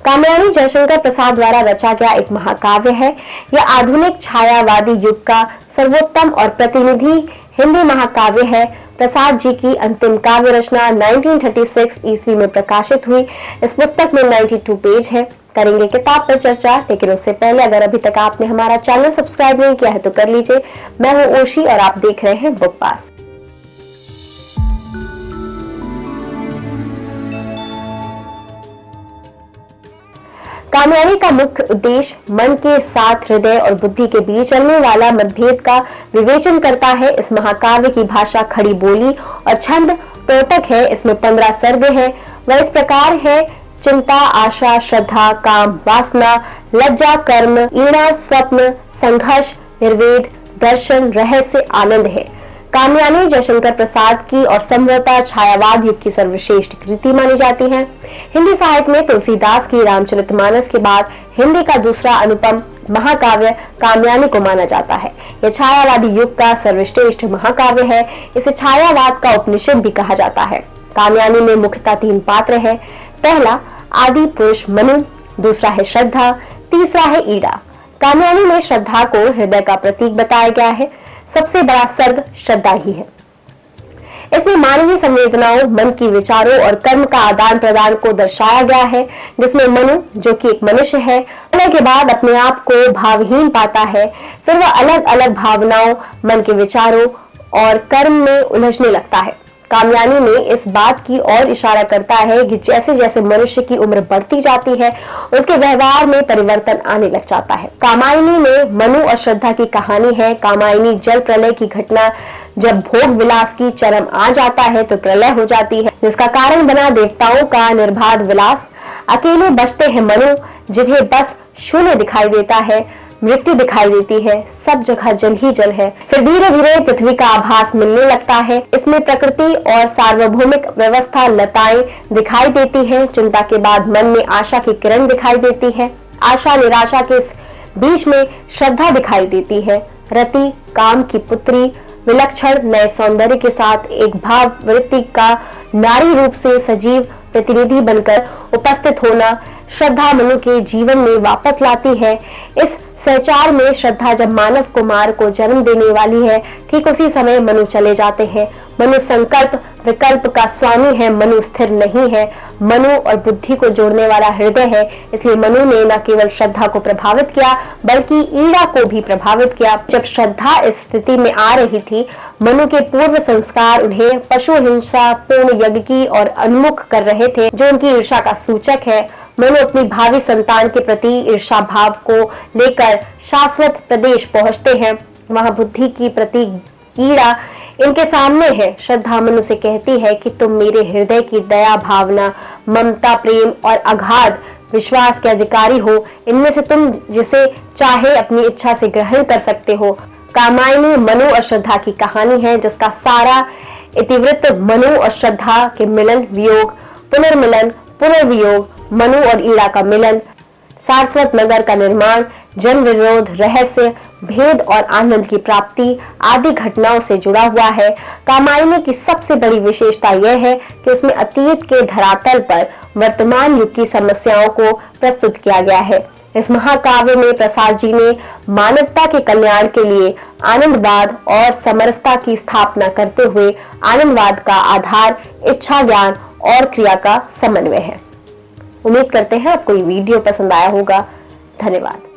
कामयानी जयशंकर प्रसाद द्वारा रचा गया एक महाकाव्य है। यह आधुनिक छायावादी युग का सर्वोत्तम और प्रतिनिधि हिंदी महाकाव्य है। प्रसाद जी की अंतिम काव्य रचना 1936 ईस्वी में प्रकाशित हुई। इस पुस्तक में 92 पेज है। करेंगे किताब पर चर्चा, लेकिन उससे पहले अगर अभी तक आपने हमारा चैनल सब्सक्राइब नहीं किया है तो कर लीजिए। मैं हूं ओशी और आप देख रहे हैं बुक पास। कामयानी का मुख्य उद्देश्य मन के साथ हृदय और बुद्धि के बीच चलने वाला मतभेद का विवेचन करता है। इस महाकाव्य की भाषा खड़ी बोली और छंद टोटक है। इसमें 15 सर्ग है। वह इस प्रकार है: चिंता, आशा, श्रद्धा, काम, वासना, लज्जा, कर्म, ईणा, स्वप्न, संघर्ष, निर्वेद, दर्शन, रहस्य, आनंद है। कामयानी जयशंकर प्रसाद की और संभवतः छायावाद युग की सर्वश्रेष्ठ कृति मानी जाती है। हिंदी साहित्य में तुलसीदास की रामचरितमानस के बाद हिंदी का दूसरा अनुपम महाकाव्य कामयानी को माना जाता है। यह छायावादी युग का सर्वश्रेष्ठ महाकाव्य है। इसे छायावाद का उपनिषद भी कहा जाता है। कामयानी में मुख्यतः 3 पात्र है। पहला आदि पुरुष मनु, दूसरा है श्रद्धा, तीसरा है ईड़ा। कामयानी में श्रद्धा को हृदय का प्रतीक बताया गया है। सबसे बड़ा सर्ग श्रद्धा ही है। इसमें मानवीय संवेदनाओं, मन की विचारों और कर्म का आदान प्रदान को दर्शाया गया है, जिसमें मनु, जो कि एक मनुष्य है, मरने के बाद अपने आप को भावहीन पाता है। फिर वह अलग अलग भावनाओं, मन के विचारों और कर्म में उलझने लगता है। कामयानी में इस बात की ओर इशारा करता है कि जैसे जैसे मनुष्य की उम्र बढ़ती जाती है, उसके व्यवहार में परिवर्तन आने लग जाता है। कामयानी में मनु और श्रद्धा की कहानी है। कामयानी जल प्रलय की घटना। जब भोग विलास की चरम आ जाता है तो प्रलय हो जाती है, जिसका कारण बना देवताओं का निर्बाध विलास। अकेले बचते हैं मनु, जिन्हें बस शून्य दिखाई देता है, मृत्यु दिखाई देती है, सब जगह जल ही जल है। फिर धीरे धीरे पृथ्वी का आभास मिलने लगता है। इसमें प्रकृति और सार्वभौमिक व्यवस्था लताएं दिखाई देती हैं। चिंता के बाद मन में आशा की किरण दिखाई देती है। आशा निराशा के बीच में श्रद्धा दिखाई देती है। रति काम की पुत्री, विलक्षण नए सौंदर्य के साथ एक भाव वृत्ति का नारी रूप से सजीव प्रतिनिधि बनकर उपस्थित होना श्रद्धा मनु के जीवन में वापस लाती है। इस सहचार में श्रद्धा जब मानव कुमार को जन्म देने वाली है, ठीक उसी समय मनु चले जाते हैं। मनु संकल्प विकल्प का स्वामी है। मनु स्थिर नहीं है। मनु और बुद्धि को जोड़ने वाला हृदय है। इसलिए मनु ने न केवल श्रद्धा को प्रभावित किया, बल्कि ईड़ा को भी प्रभावित किया। जब श्रद्धा इस स्थिति में आ रही थी, मनु के पूर्व संस्कार उन्हें पशु हिंसा पूर्ण यज्ञ की और उन्मुख कर रहे थे, जो उनकी ईर्षा का सूचक है। मनु अपनी भावी संतान के प्रति ईर्षा भाव को लेकर शाश्वत प्रदेश पहुंचते हैं। वहां बुद्धि की प्रतीक ईड़ा इनके सामने है। श्रद्धा मनु से कहती है कि तुम मेरे हृदय की दया भावना, ममता, प्रेम और अगाध विश्वास के अधिकारी हो। इनमें से तुम जिसे चाहे अपनी इच्छा से ग्रहण कर सकते हो। कामयानी मनु और श्रद्धा की कहानी है, जिसका सारा इतिवृत्त मनु और श्रद्धा के मिलन, वियोग, पुनर्मिलन, पुनर्वियोग, मनु और ईड़ा का मिलन, सारस्वत नगर का निर्माण, जन विरोध, रहस्य, भेद और आनंद की प्राप्ति आदि घटनाओं से जुड़ा हुआ है। कामयानी की सबसे बड़ी विशेषता यह है कि उसमें अतीत के धरातल पर वर्तमान युग की समस्याओं को प्रस्तुत किया गया है। इस महाकाव्य में प्रसाद जी ने मानवता के कल्याण के लिए आनंदवाद और समरसता की स्थापना करते हुए आनंदवाद का आधार इच्छा, ज्ञान और क्रिया का समन्वय है। उम्मीद करते हैं आपको ये वीडियो पसंद आया होगा। धन्यवाद।